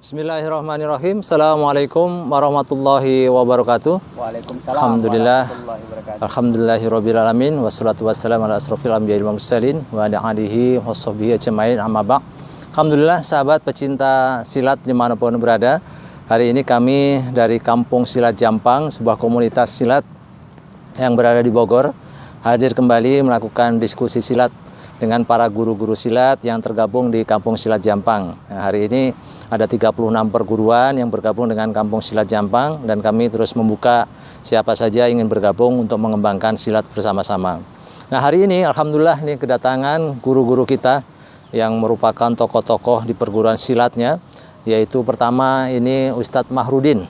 Bismillahirrahmanirrahim. Assalamualaikum warahmatullahi wabarakatuh. Waalaikumsalam Alhamdulillah. warahmatullahi wabarakatuh. Alhamdulillahirabbil alamin wassalatu wassalamu ala asrofil anbiya'i wal mursalin wa ala alihi washabbihi ajmain amma ba'd. Alhamdulillah sahabat pecinta silat dimanapun berada. Hari ini kami dari Kampung Silat Jampang, sebuah komunitas silat yang berada di Bogor, hadir kembali melakukan diskusi silat dengan para guru-guru silat yang tergabung di Kampung Silat Jampang. Nah, hari ini ada 36 perguruan yang bergabung dengan Kampung Silat Jampang, dan kami terus membuka siapa saja ingin bergabung untuk mengembangkan silat bersama-sama. Nah, hari ini alhamdulillah ini kedatangan guru-guru kita yang merupakan tokoh-tokoh di perguruan silatnya, yaitu pertama ini Ustadz Mahrudin,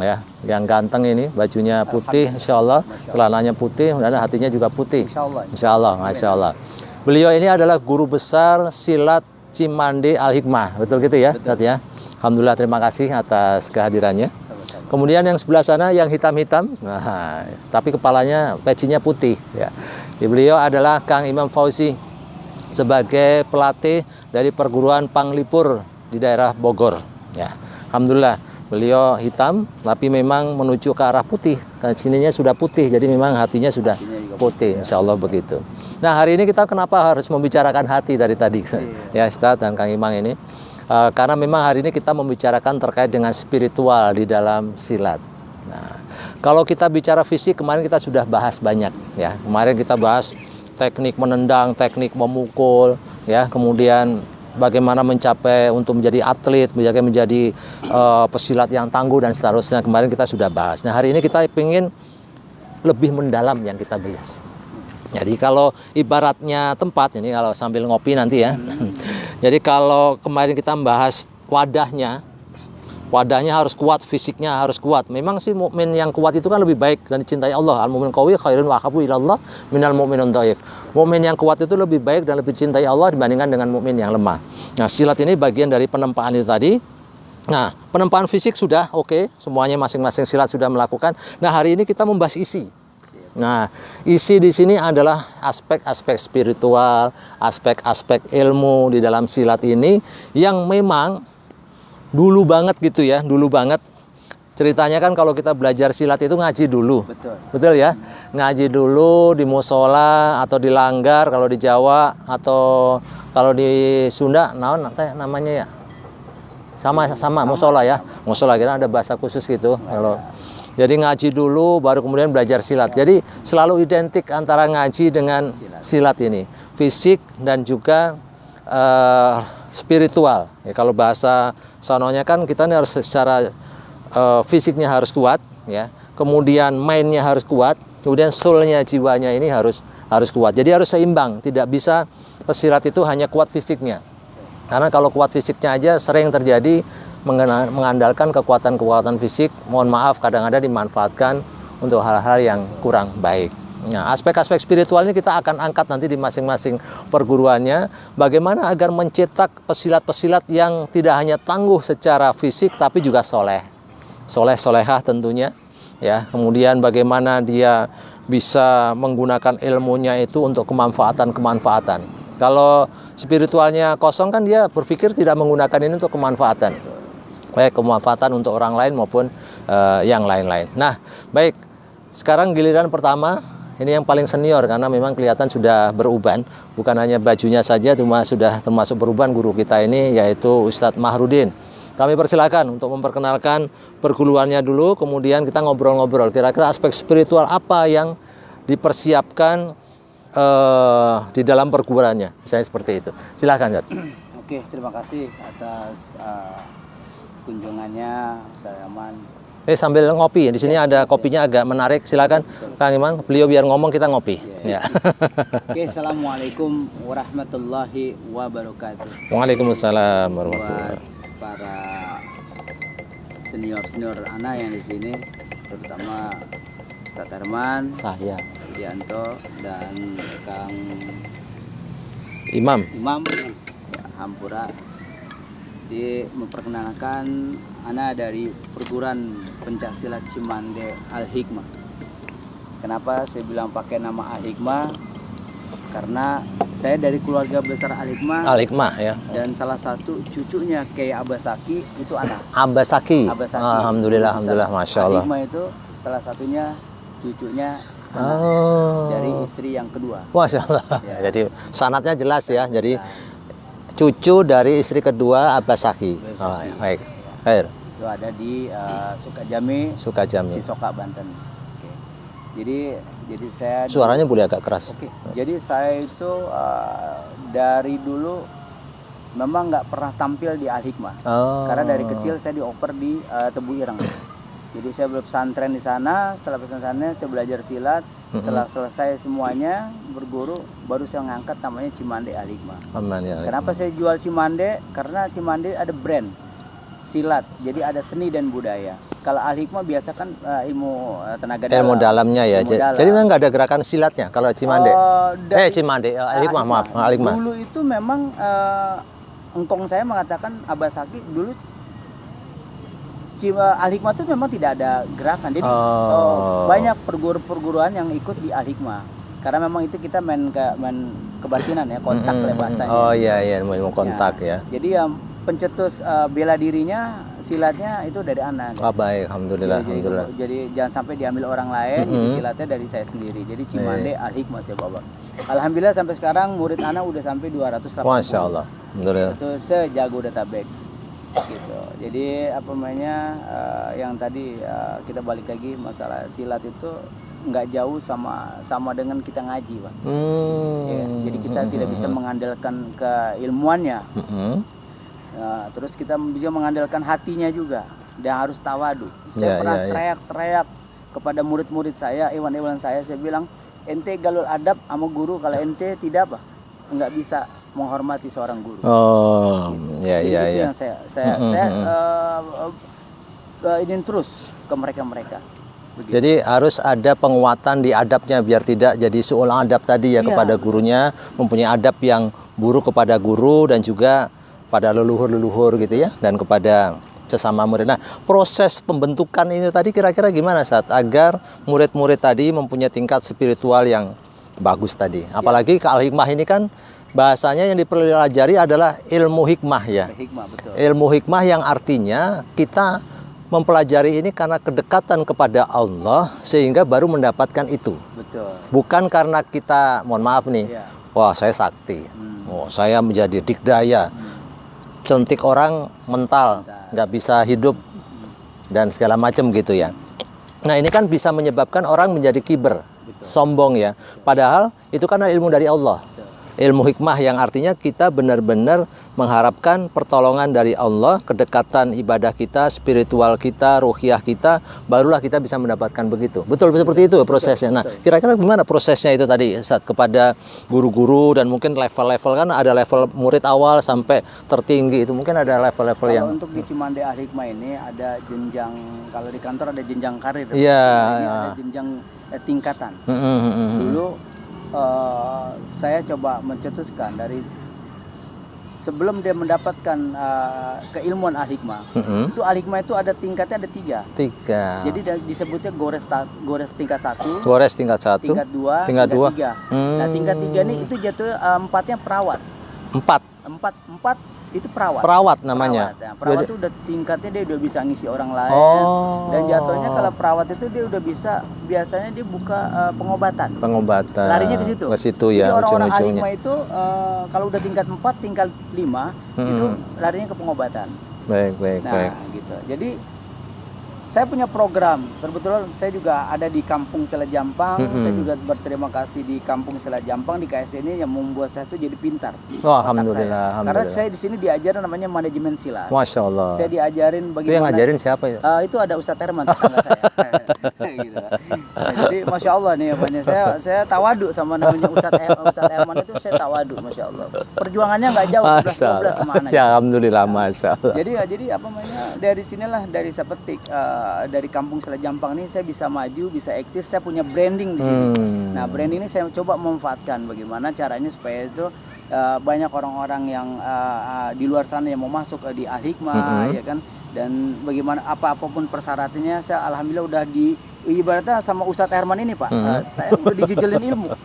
ya, yang ganteng ini, bajunya putih, insya Allah, celananya putih, dan hatinya juga putih, insya Allah, masya Allah. Beliau ini adalah guru besar silat Cimande Al-Hikmah, betul gitu ya, Ustadz ya. Alhamdulillah, terima kasih atas kehadirannya. Kemudian yang sebelah sana yang hitam-hitam, nah, tapi kepalanya pecinya putih, ya. Beliau adalah Kang Imam Fauzi sebagai pelatih dari perguruan Panglipur di daerah Bogor, ya. Alhamdulillah, beliau hitam, tapi memang menuju ke arah putih. Kan sininya sudah putih, jadi memang hatinya sudah putih, insya Allah begitu. Nah, hari ini kita kenapa harus membicarakan hati dari tadi, ya Ustadz dan Kang Imam ini? Karena memang hari ini kita membicarakan terkait dengan spiritual di dalam silat. Nah, kalau kita bicara fisik, kemarin kita sudah bahas banyak, ya. Kemarin kita bahas teknik menendang, teknik memukul, ya. Kemudian bagaimana mencapai untuk menjadi atlet, menjadi pesilat yang tangguh dan seterusnya. Kemarin kita sudah bahas. Nah, hari ini kita ingin lebih mendalam yang kita bahas. Jadi kalau ibaratnya tempat, ini kalau sambil ngopi nanti ya. Jadi kalau kemarin kita membahas wadahnya harus kuat, fisiknya harus kuat. Memang sih mukmin yang kuat itu kan lebih baik dan dicintai Allah. Al-mu'min qawi khairun wa ahabbu ilallah minal mu'minun dhaif. Mukmin yang kuat itu lebih baik dan lebih dicintai Allah dibandingkan dengan mukmin yang lemah. Nah, silat ini bagian dari penempaan itu tadi. Nah, penempaan fisik sudah oke, semuanya masing-masing silat sudah melakukan. Nah, hari ini kita membahas isi. Nah, isi di sini adalah aspek-aspek spiritual, aspek-aspek ilmu di dalam silat ini yang memang dulu banget gitu ya, dulu banget. Ceritanya kan kalau kita belajar silat itu ngaji dulu. Betul ya? Ngaji dulu di musola atau di langgar kalau di Jawa, atau kalau di Sunda naon namanya ya? Sama musola ya. Musola kira ada bahasa khusus gitu kalau. Jadi ngaji dulu baru kemudian belajar silat. Jadi selalu identik antara ngaji dengan silat ini. Fisik dan juga spiritual. Ya, kalau bahasa sononya kan kita ini harus secara fisiknya harus kuat, ya. Kemudian mainnya harus kuat, kemudian soulnya, jiwanya ini harus kuat. Jadi harus seimbang. Tidak bisa pesilat itu hanya kuat fisiknya. Karena kalau kuat fisiknya aja sering terjadi mengandalkan kekuatan-kekuatan fisik, mohon maaf kadang-kadang dimanfaatkan untuk hal-hal yang kurang baik. Nah, aspek-aspek spiritual ini kita akan angkat nanti di masing-masing perguruannya, bagaimana agar mencetak pesilat-pesilat yang tidak hanya tangguh secara fisik tapi juga solehah tentunya, ya. Kemudian bagaimana dia bisa menggunakan ilmunya itu untuk kemanfaatan. Kalau spiritualnya kosong kan dia berpikir tidak menggunakan ini untuk kemanfaatan. Baik kemanfaatan untuk orang lain maupun yang lain-lain. Nah, baik. Sekarang giliran pertama, ini yang paling senior karena memang kelihatan sudah beruban. Bukan hanya bajunya saja, cuma sudah termasuk beruban guru kita ini, yaitu Ustadz Mahrudin. Kami persilakan untuk memperkenalkan perguruannya dulu, kemudian kita ngobrol-ngobrol. Kira-kira aspek spiritual apa yang dipersiapkan di dalam perguruannya, misalnya seperti itu. Silakan, Ustadz. Oke, terima kasih atas kunjungannya, Ustadz Aman. Sambil ngopi, di sini ada kopinya agak menarik. Silakan, Kang Iman. Beliau biar ngomong, kita ngopi. Ya. Oke, assalamualaikum warahmatullahi wabarakatuh. Waalaikumsalam warahmatullahi wabarakatuh. Buat para senior anak yang di sini, terutama Ustadz Herman, saya, Dianto, dan Kang Imam ya, Hampura. Memperkenalkan anak dari perguruan pencaksilat Cimande Al-Hikmah. Kenapa saya bilang pakai nama Al-Hikmah? Karena Saya dari keluarga besar Al-Hikmah. Al-Hikmah ya. Dan salah satu cucunya Kiai Abasaki itu anak. Abasaki. Abasaki. Alhamdulillah, alhamdulillah, masya Allah. Al-Hikmah itu salah satunya cucunya anak dari istri yang kedua. Masya Allah. Ya. Jadi sanadnya jelas ya. Jadi cucu dari istri kedua Abasaki. Oh, ya. Baik. Air. Itu ada di Sukajami. Sisoka, Banten. Oke. Jadi saya Suaranya boleh agak keras. Oke. Jadi saya itu dari dulu memang nggak pernah tampil di Al-Hikmah. Karena dari kecil saya dioper di Tebu Ireng. Jadi saya pesantren di sana. Setelah pesantrennya saya belajar silat. Setelah selesai semuanya berguru, baru saya ngangkat namanya Cimande Al-Hikmah. Ya, Kenapa saya jual Cimande? Karena Cimande ada brand silat, jadi ada seni dan budaya. Kalau Al-Hikmah biasa kan ilmu tenaga dalam. Ilmu dalamnya ya. Jadi memang nggak ada gerakan silatnya kalau Cimande. Cimande, Al-Hikmah, maaf, Al-Hikmah. Dulu itu memang engkong saya mengatakan Abasaki dulu Al-Hikmah itu memang tidak ada gerakan. Jadi banyak perguruan yang ikut di Al-Hikmah. Karena memang itu kita main kebatinan ya, kontak bahasanya. Oh iya, ilmu kontak ya. Jadi yang pencetus bela dirinya silatnya itu dari anak. Oh baik, alhamdulillah. Jadi jangan sampai diambil orang lain, jadi silatnya dari saya sendiri. Jadi Cimande Al-Hikmah saya bawa. Alhamdulillah sampai sekarang murid anak udah sampai 280. Masya Allah. Alhamdulillah. Itu sejago database. Gitu. Jadi apa namanya yang tadi kita balik lagi masalah silat itu nggak jauh sama dengan kita ngaji, Pak. Ya, jadi kita tidak bisa mengandalkan keilmuannya. Terus kita bisa mengandalkan hatinya juga dan harus tawadu. Saya pernah teriak-teriak kepada murid-murid saya, iwan-iwan saya bilang, ente galul adab sama guru, kalau ente tidak apa nggak bisa menghormati seorang guru. Jadi itu yang saya ingin terus ke mereka. Begitu. Jadi harus ada penguatan di adabnya biar tidak jadi seolah adab tadi ya kepada gurunya, mempunyai adab yang buruk kepada guru dan juga pada leluhur-leluhur gitu ya, dan kepada sesama murid. Nah, proses pembentukan ini tadi kira-kira gimana saat agar murid-murid tadi mempunyai tingkat spiritual yang bagus tadi. Apalagi ke Al-Hikmah ini kan bahasanya yang dipelajari adalah ilmu hikmah ya. Betul. Ilmu hikmah yang artinya kita mempelajari ini karena kedekatan kepada Allah sehingga baru mendapatkan itu. Betul. Bukan karena kita, mohon maaf nih, wah saya sakti, saya menjadi dikdaya, cantik orang mental, nggak bisa hidup dan segala macam gitu ya. Nah ini kan bisa menyebabkan orang menjadi kiber. Sombong ya, padahal itu karena ilmu dari Allah. Ilmu hikmah yang artinya kita benar-benar mengharapkan pertolongan dari Allah, kedekatan ibadah kita, spiritual kita, ruhiyah kita, barulah kita bisa mendapatkan begitu. Betul seperti itu prosesnya. Nah, kira-kira gimana prosesnya itu tadi saat kepada guru-guru dan mungkin level-level, kan ada level murid awal sampai tertinggi itu, mungkin ada level-level yang untuk di Cimande Al-Hikmah ini ada jenjang, kalau di kantor ada jenjang karir. Iya. Ada jenjang tingkatan. Dulu saya coba mencetuskan dari sebelum dia mendapatkan keilmuan Al-Hikmah. Itu Al-Hikmah itu ada tingkatnya, ada tiga. Jadi disebutnya gores tingkat 1, gores tingkat 1, tingkat 2, tingkat 3. Nah, tingkat 3 ini itu jatuh 4-nya perawat. 4 itu perawat namanya. Perawat itu udah tingkatnya, dia udah bisa ngisi orang lain. Dan jatuhnya kalau perawat itu dia udah bisa, biasanya dia buka pengobatan. Larinya ke situ. Ya. Jadi orang-orang Al-Hikmah itu kalau udah tingkat 4, tingkat 5 itu larinya ke pengobatan. Baik. Gitu. Jadi saya punya program, kebetulan saya juga ada di Kampung Silat Jampang. Saya juga berterima kasih di Kampung Silat Jampang di KS ini yang membuat saya tuh jadi pintar. Alhamdulillah. Karena saya di sini diajarin namanya manajemen silat. Masya Allah. Saya diajarin bagaimana. Itu yang ngajarin siapa ya? Itu ada Ustadz Herman, tetangga saya. Gitu. Nah, jadi Masya Allah nih, saya tawadu sama namanya Ustadz Herman itu, saya tawadu, Masya Allah. Perjuangannya nggak jauh, 11-12 sama anaknya. Ya Alhamdulillah, Masya Allah. Jadi apa namanya, dari sinilah, dari sepetik dari Kampung Silat Jampang ini saya bisa maju, bisa eksis, saya punya branding di sini. Nah, branding ini saya coba memanfaatkan bagaimana caranya supaya itu banyak orang-orang yang di luar sana yang mau masuk di Al-Hikmah, ya kan, dan bagaimana apapun persyaratannya, saya alhamdulillah udah ibaratnya sama Ustadz Herman ini, Pak. Saya udah dijejelin ilmu,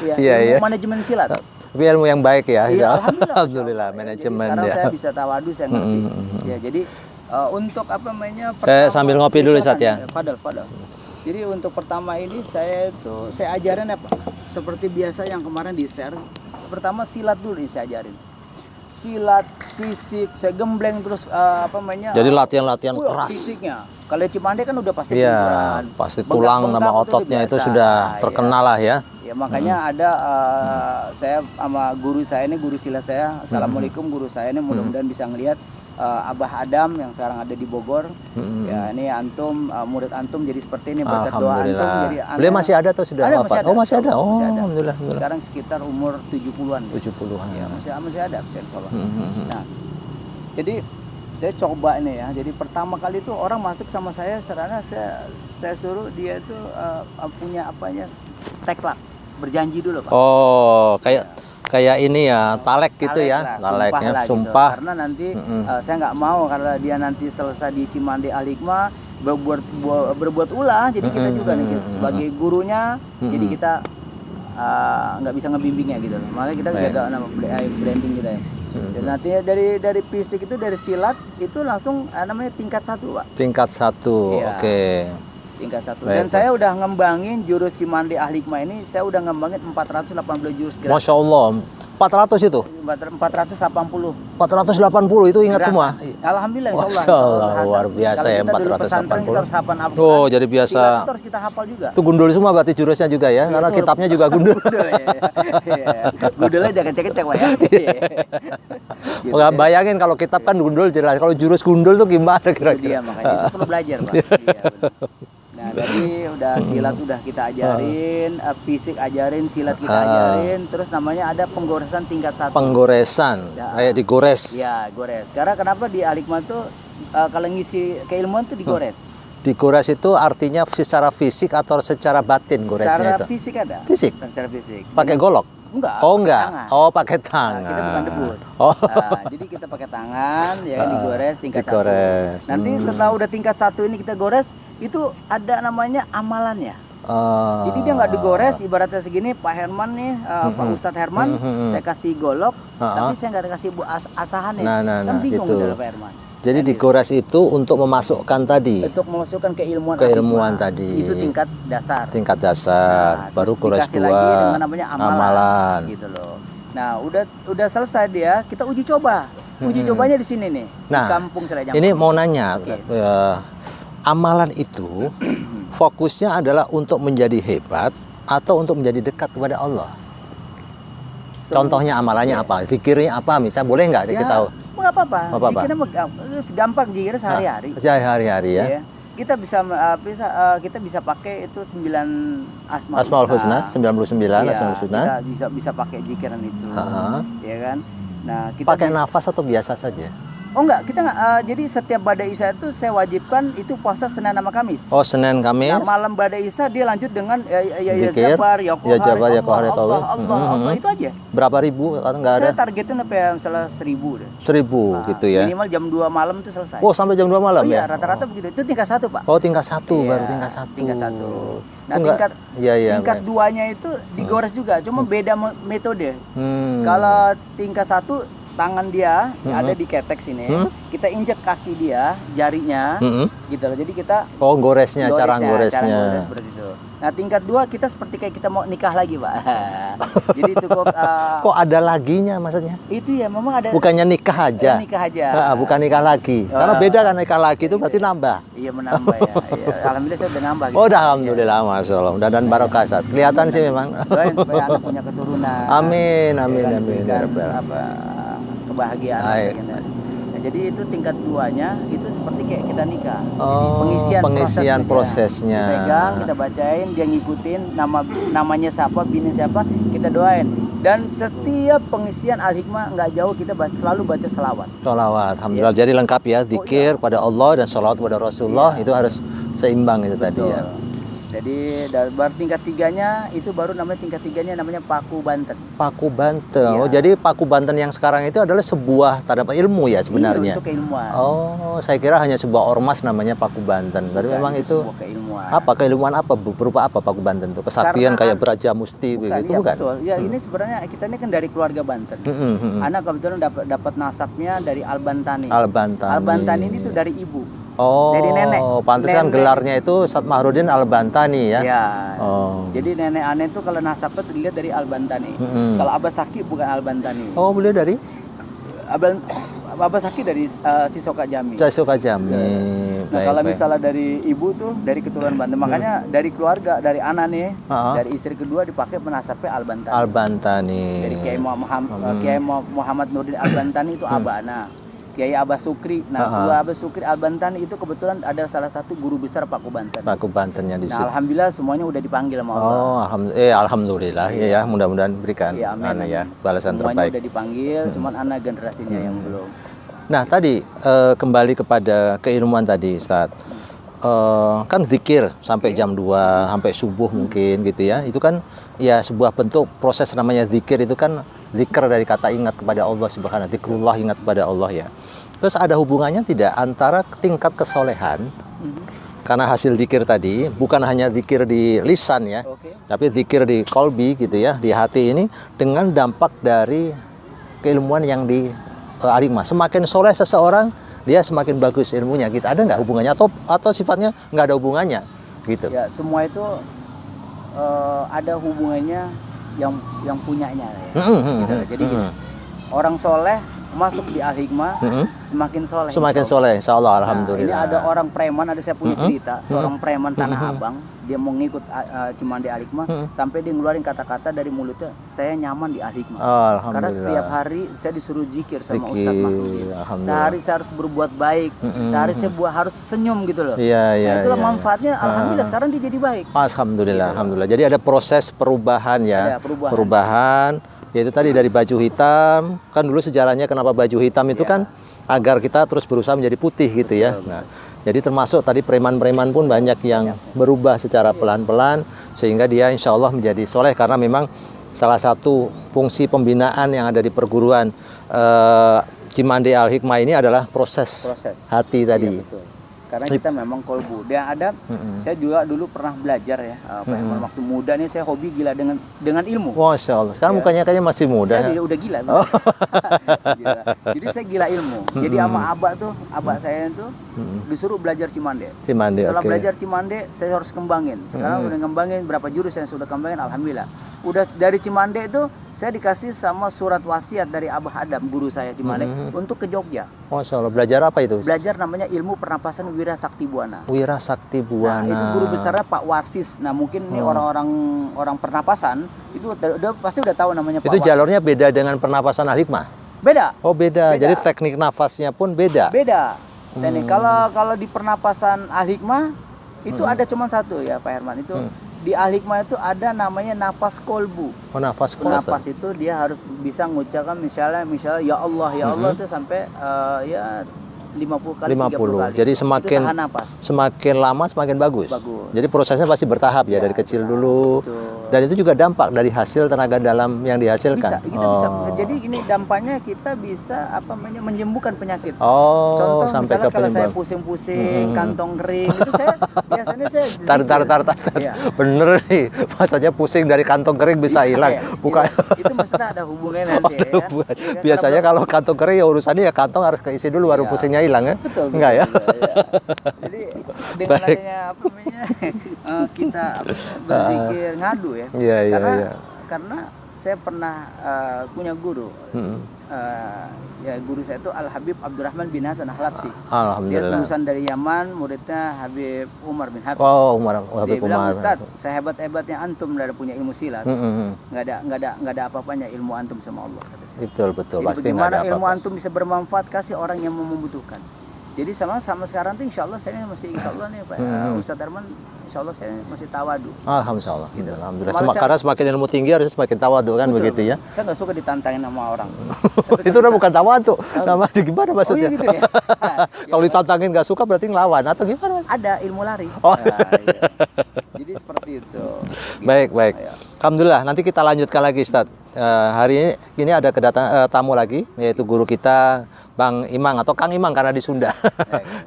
ilmu manajemen silat. Tapi ilmu yang baik ya. Iya, Alhamdulillah, manajemen sekarang ya. saya bisa tawadu, saya ngerti. Ya, jadi untuk apa namanya? Saya sambil ngopi dulu Ustaz ya. Padahal. Jadi untuk pertama ini saya ajarin apa? Seperti biasa yang kemarin di share. Pertama silat dulu saya ajarin. Silat, fisik, saya gembleng terus apa namanya? Jadi latihan-latihan keras. Fisiknya. Kalau Cimande kan udah pasti Iya, pasti tulang sama ototnya itu sudah terkenal lah ya. Ya makanya ada saya sama guru saya ini, guru silat saya. Assalamualaikum guru saya ini, mudah-mudahan bisa ngelihat Abah Adam yang sekarang ada di Bogor. Ya ini antum, murid antum jadi seperti ini, berkat doa antum jadi beliau masih ada atau sudah wafat? Oh masih ada. Oh masih ada. alhamdulillah. Sekarang sekitar umur 70-an. 70-an. Ya masih ada insyaallah. Nah, jadi saya coba ini ya. Jadi pertama kali itu orang masuk sama saya, serana saya suruh dia itu punya apanya, teklak, berjanji dulu Pak. Oh kayak ini ya, talek gitu ya, taleknya, sumpah. Gitu. Karena nanti saya nggak mau kalau dia nanti selesai di Cimande Al-Hikmah berbuat ulah. Jadi kita juga nih sebagai gurunya, jadi kita nggak bisa ngebimbingnya gitu. Makanya kita jaga nama branding kita ya. Dan nanti dari fisik itu, dari silat itu langsung namanya tingkat 1 Pak. Tingkat 1, iya. Oke. Tingkat 1. Dan saya udah ngembangin jurus Cimande Al-Hikmah ini, saya udah ngembangin 480 jurus gerak. Masya Allah, 400 itu? 480. 480 itu ingat semua? Alhamdulillah, Masya Allah, luar biasa ya, 480. Oh, jadi biasa. Itu harus kita hafal juga. Itu gundul semua berarti jurusnya juga ya, karena kitabnya juga gundul. Gundulnya jangan cek-cek Pak ya. Nggak bayangin kalau kitab kan gundul jelas, kalau jurus gundul tuh gimana kira-kira? Iya, makanya itu perlu belajar Pak. Nah, jadi udah silat udah kita ajarin, fisik ajarin, silat kita ajarin, terus namanya ada penggoresan tingkat 1. Penggoresan, kayak digores. Iya, gores. Karena kenapa di Al-Hikmah tuh kalau ngisi keilmuan tuh digores. Digores itu artinya secara fisik atau secara batin goresnya itu? Secara fisik ada. Fisik? Secara fisik. Pakai golok? Enggak. Oh enggak. Oh pakai tangan. Nah, kita bukan debus. Oh. Nah, jadi kita pakai tangan, ya digores tingkat 1. Nanti setelah udah tingkat 1 ini kita gores, itu ada namanya amalannya. Jadi dia nggak digores, ibaratnya segini, Pak Herman nih, Pak Ustadz Herman, saya kasih golok, tapi saya nggak kasih asahannya. Kan bingung gitu Pak Herman. Jadi digores itu untuk memasukkan tadi. Untuk memasukkan keilmuan tadi. Itu tingkat dasar. Tingkat dasar. Nah, baru gores 2. Lagi dengan namanya amalan. Gitu loh. Nah, udah selesai dia, kita uji coba. Uji cobanya di sini nih, di kampung Serajang. Ini mau nanya, amalan itu fokusnya adalah untuk menjadi hebat atau untuk menjadi dekat kepada Allah? Contohnya amalannya apa? Zikirnya apa? Misalnya boleh nggak kita tahu? Nggak apa-apa. Zikirnya gampang, zikirnya sehari-hari. Sehari-hari ya. Kita bisa pakai itu 9 Asmaul Husna, 99 Asmaul Husna. Kita bisa pakai zikiran itu. Ya kan? Nah, kita pakai nafas atau biasa saja? Oh enggak, kita enggak. Jadi setiap Badai Isya itu saya wajibkan itu puasa Senin sama Kamis. Oh, Senin Kamis. Nah, malam Badai Isya dia lanjut dengan zikir, Allah, itu aja. Berapa ribu? Enggak ada. Saya targetnya sampai misalnya 1000 deh. 1000 gitu ya. Minimal jam 2 malam itu selesai. Oh, sampai jam 2 malam ya? Iya, rata-rata begitu. Itu tingkat 1, Pak. Oh, tingkat 1 baru tingkat 1. Tingkat 1. Nah, tingkat 2-nya itu digores juga, cuma beda metode. Kalau tingkat 1 tangan dia ada di ketek sini, kita injek kaki dia, jarinya, gitu loh. Jadi kita goresnya, cara goresnya. Cara gores seperti itu. Nah, tingkat 2 kita seperti kayak kita mau nikah lagi, Pak. Jadi cukup kok ada laginya maksudnya? Itu ya, memang ada. Bukannya nikah aja. Nikah aja. Bukan nikah lagi. Karena beda kan nikah lagi itu berarti nambah. Iya, menambah ya. Alhamdulillah saya udah nambah gitu. Oh, udah alhamdulillah, Masya Allah. Dan barokah Ustaz. Kelihatan sih memang. Doain supaya anak punya keturunan. Amin. Kebahagiaan. Nah, jadi itu tingkat 2-nya itu seperti kayak kita nikah. Pengisian prosesnya. Kita pegang, kita bacain, dia ngikutin namanya siapa, bini siapa, kita doain. Dan setiap pengisian Al-Hikmah nggak jauh kita selalu baca selawat. Alhamdulillah. Jadi lengkap ya, zikir pada Allah dan sholawat pada Rasulullah itu harus seimbang itu tadi ya. Jadi baru tingkat 3-nya itu baru tingkat 3-nya namanya Paku Banten. Paku Banten. Oh, jadi Paku Banten yang sekarang itu adalah sebuah tanda ilmu ya sebenarnya. Itu keilmuan. Oh, saya kira hanya sebuah ormas namanya Paku Banten. Tapi memang itu sebuah keilmuan. keilmuan. Apa keilmuan apa berupa apa Paku Banten tuh? Kesaktian kayak Braja Musti begitu ya, bukan? Betul. Ya ini sebenarnya kita ini kan dari keluarga Banten. Anak kebetulan dapat nasabnya dari Al-Bantani. Al-Bantani ini tuh dari ibu. Oh, dari nenek. Pantes kan gelarnya itu Satmahrudin Al-Bantani ya? Ya. Jadi nenek aneh itu kalau nasabnya dilihat dari Al-Bantani. Kalau Abah Saki bukan Al-Bantani. Oh, beliau dari? Abah Saki dari Sisoka Jami. Sisoka Jami. Nah, kalau misalnya dari ibu tuh dari keturunan Banten. Makanya dari keluarga, dari anak nih, dari istri kedua dipakai penasabnya Al-Bantani. Al-Bantani. Dari Kiai Muhammad Nurdin Al-Bantani itu Abah Ana. Kiai Abah Sukri. Nah, Abah Sukri Al-Bantani itu kebetulan ada salah satu guru besar Paku Banten. Paku Bantennya di situ. Nah, alhamdulillah semuanya udah dipanggil sama Allah. Oh, alhamdulillah ya, mudah-mudahan berikan balasan semuanya terbaik. Udah dipanggil, cuman anak generasinya yang belum. Nah, tadi kembali kepada keilmuan tadi, Ustaz. Kan zikir sampai jam 2, sampai subuh mungkin gitu ya. Itu kan ya sebuah bentuk proses namanya zikir, itu kan zikir dari kata ingat kepada Allah Subhanahu, zikrullah, ingat kepada Allah ya. Terus ada hubungannya tidak antara tingkat kesolehan, karena hasil zikir tadi bukan hanya zikir di lisan ya, tapi zikir di kolbi gitu ya, di hati ini, dengan dampak dari keilmuan yang di alimah. Semakin soleh seseorang, dia semakin bagus ilmunya gitu. Ada nggak hubungannya atau sifatnya nggak ada hubungannya gitu? Ya, semua itu ada hubungannya yang punyanya ya. Gitu. Jadi orang soleh masuk di al-hikmah, semakin soleh. Semakin soleh, insya Allah, alhamdulillah. Ini ada orang preman, ada saya punya cerita, seorang preman Tanah Abang, dia mau ngikut Cimande al-hikmah, sampai dia ngeluarin kata-kata dari mulutnya, saya nyaman di al-hikmah. Karena setiap hari saya disuruh zikir sama Ustadz Mahdudin. Sehari saya harus berbuat baik, sehari saya harus senyum gitu loh. Nah, itulah manfaatnya, alhamdulillah sekarang dia jadi baik. Alhamdulillah, alhamdulillah. Jadi ada proses perubahan ya, perubahan. Yaitu tadi dari baju hitam, kan dulu sejarahnya kenapa baju hitam itu kan agar kita terus berusaha menjadi putih gitu ya. Nah, jadi termasuk tadi preman-preman pun banyak yang berubah secara pelan-pelan sehingga dia insya Allah menjadi soleh, karena memang salah satu fungsi pembinaan yang ada di perguruan Cimande Al-Hikmah ini adalah proses hati tadi. Iya, betul. Karena kita memang kolbu. Dan ada, saya juga dulu pernah belajar ya, waktu muda nih saya hobi gila dengan ilmu. Masya Allah. Sekarang mukanya kayaknya masih muda. Saya udah gila. Gila. Jadi saya gila ilmu. Jadi sama abah saya itu disuruh belajar Cimande. Setelah belajar Cimande, saya harus kembangin. Sekarang udah ngembangin berapa jurus yang sudah kembangin, alhamdulillah. Udah dari Cimande itu saya dikasih sama surat wasiat dari Abah Adam, guru saya Cimande, untuk ke Jogja. Masya Allah. Belajar apa itu? Belajar namanya ilmu pernapasan Wira Sakti Buana. Wira Sakti Buana. Nah, itu guru besarnya Pak Warsis. Nah, mungkin ini orang pernapasan itu pasti udah tahu namanya Pak Itu Warsis. jalurnya beda dengan pernapasan Al-Hikmah? Beda. Oh, beda. Jadi teknik nafasnya pun beda. Beda. Teknik kalau di pernapasan Al-Hikmah itu ada cuma satu ya, Pak Herman. Itu di Al-Hikmah itu ada namanya nafas kolbu. Oh, nafas kolbu. Nafas itu dia harus bisa mengucapkan misalnya ya Allah itu sampai ya 50 kali, 30 kali. Jadi semakin lama semakin bagus. Jadi prosesnya pasti bertahap ya, dari kecil dulu. Betul. Dan itu juga dampak dari hasil tenaga dalam yang dihasilkan. Bisa. Jadi ini dampaknya kita bisa menyembuhkan penyakit. Contoh sampai misalnya kalau saya pusing-pusing, kantong kering, itu saya biasanya tar. Ya. Bener nih, maksudnya pusing dari kantong kering bisa hilang. Bukan. Itu mesti ada hubungannya nanti ya. Biasanya kalau kantong kering ya urusannya ya kantong harus keisi dulu baru pusingnya hilang ya? Betul. Enggak ya? Jadi dengan adanya kita berzikir ngadu ya. Karena saya pernah punya guru. Ya guru saya itu Al Habib Abdurrahman bin Hasan Al-Halabsi. Dia lulusan dari Yaman, muridnya Habib Umar bin Hafiz. Habib dia bilang, Umar. Ustaz, saya hebat-hebatnya antum dari punya ilmu silat. Nggak ada apa-apanya ilmu antum sama Allah. Betul. Jadi Pasti bagaimana ilmu antum bisa bermanfaat kasih orang yang membutuhkan. Jadi sama sekarang tuh insya Allah saya masih insya Allah nih Pak Ustadz Darman, insya Allah saya masih tawadu. Alhamdulillah. Gitu. Alhamdulillah. Karena semakin ilmu tinggi harus semakin tawadu kan. Betul. Begitu ya. Saya nggak suka ditantangin sama orang. Itu udah bukan tawadu. Namanya gimana maksudnya? Gitu ya? Kalau ditantangin nggak suka berarti ngelawan atau gimana? ada ilmu lari. Oh. Nah, iya. Jadi seperti itu. Baik, baik. Ayo. Alhamdulillah, nanti kita lanjutkan lagi Ustadz. Hari ini ada kedatangan tamu lagi, yaitu guru kita Bang Imang atau Kang Imang karena di Sunda.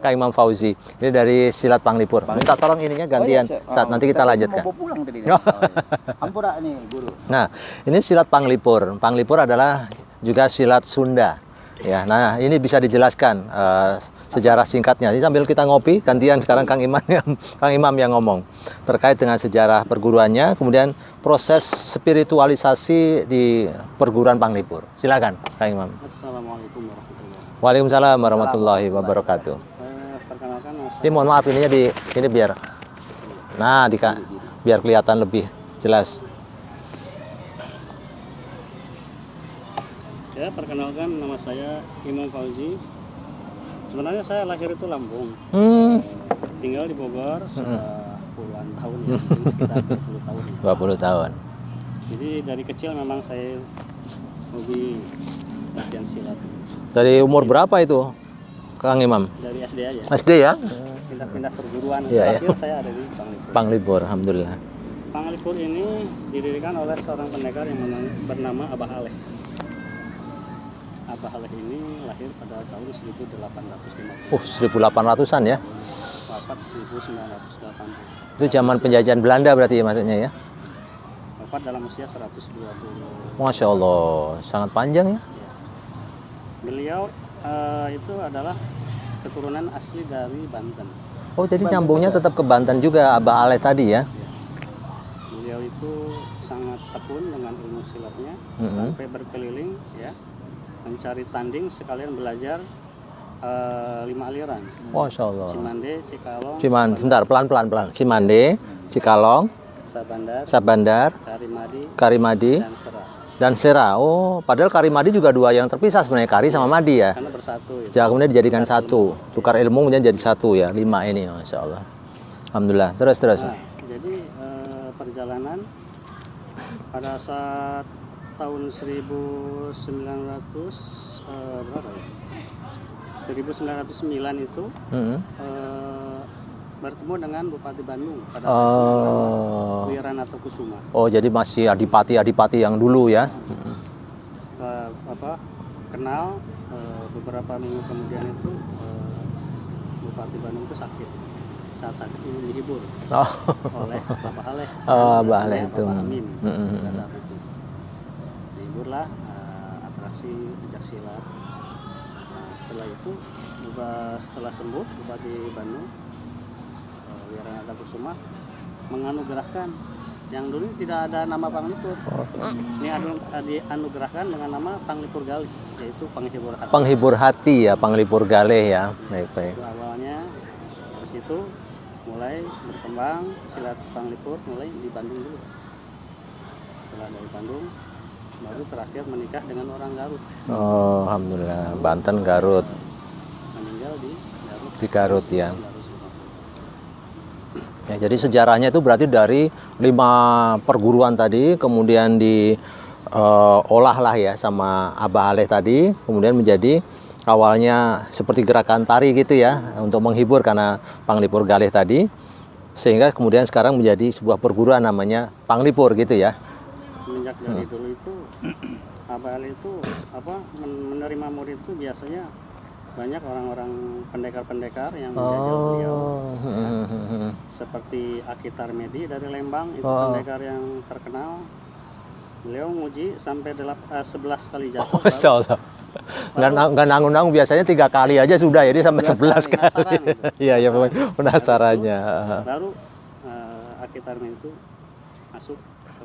Kang Imam Fauzi. Ini dari Silat Panglipur. Minta tolong ininya gantian saat nanti kita lanjutkan. Mau pulang tadi. Ampura nih guru. Nah, ini Silat Panglipur. Panglipur adalah juga silat Sunda. Ya, nah ini bisa dijelaskan sejarah singkatnya. Ini sambil kita ngopi, gantian sekarang Kang Imam yang ngomong terkait dengan sejarah perguruannya, kemudian proses spiritualisasi di perguruan Panglipur. Silakan, Kang Imam. Assalamualaikum warahmatullahi wabarakatuh. Waalaikumsalam warahmatullahi wabarakatuh. Perkenalkan Ini mohon maaf ininya ini biar, nah biar kelihatan lebih jelas. Ya, perkenalkan nama saya Imam Fauzi. Sebenarnya saya lahir itu Lampung. Tinggal di Bogor sudah puluhan tahun ya, sekitar 20 tahun. 20 tahun. Jadi dari kecil memang saya hobi latihan silat. Dari umur berapa itu, Kang Imam? Dari SD aja. SD ya? Pindah-pindah perguruan. Iya, Terakhir saya ada di Panglipur. Panglipur, alhamdulillah. Panglipur ini didirikan oleh seorang pendekar yang bernama Abah Aleh. Abah Aleh ini lahir pada tahun 1850. 1800-an ya? Wafat 1980. Itu zaman penjajahan Belanda berarti ya maksudnya ya? Wafat dalam usia 120. Masya Allah, sangat panjang ya? Beliau itu adalah keturunan asli dari Banten. Oh, jadi nyambungnya tetap ke Banten juga, Abah Aleh tadi ya? Beliau itu sangat tekun dengan ilmu silatnya, sampai berkeliling ya, mencari tanding sekalian belajar 5 aliran. Masya Allah. Cimande, Cikalong, Sebentar, pelan. Cimande, Cikalong, Sabandar, Karimadi, dan Sera. Oh, padahal Karimadi juga dua yang terpisah sebenarnya, Kari sama Madi ya. Karena bersatu. Ya. Kemudian dijadikan satu, tukar ilmu kemudian jadi satu ya, 5 ini, Masya Allah. Alhamdulillah. Terus. Nah, jadi perjalanan pada saat tahun 1909 itu bertemu dengan Bupati Bandung pada saat itu, Wiranata Kusuma. Oh, jadi masih adipati yang dulu ya? Setelah kenal, beberapa minggu kemudian itu Bupati Bandung itu sakit. Saat sakit ingin dihibur oleh Bapak Aleh. Bapak Aleh itu. Bapak Amin pada saat itu. Dihiburlah atraksi pencaksilat. Nah, setelah itu, setelah sembuh Bupati Bandung Wiranata Kusuma menganugerahkan yang dulu tidak ada nama Panglipur. Ini dianugerahkan dengan nama Panglipur Galih, yaitu penghibur hati. Penghibur hati ya, Panglipur Galih ya. Baik. Awalnya dari situ mulai berkembang silat Panglipur mulai di Bandung dulu. Setelah dari Bandung baru terakhir menikah dengan orang Garut. Oh, alhamdulillah. Banten, Garut. Meninggal di Garut. Di Garut ya. Ya, jadi sejarahnya itu berarti dari 5 perguruan tadi, kemudian diolah lah ya sama Abah Aleh tadi, kemudian menjadi awalnya seperti gerakan tari gitu ya, untuk menghibur karena Panglipur Galih tadi, sehingga kemudian sekarang menjadi sebuah perguruan namanya Panglipur gitu ya. Semenjak dari dulu itu Abah Aleh itu menerima murid itu biasanya banyak orang-orang pendekar-pendekar yang menjajal beliau. Seperti Aki Tarmedi dari Lembang, itu pendekar yang terkenal. Beliau nguji sampai 11 kali jatuh. Masya Allah. Nggak nanggung-nanggung, biasanya 3 kali aja sudah, jadi sampai 11 kali. Iya, penasarannya. Baru Aki Tarmedi itu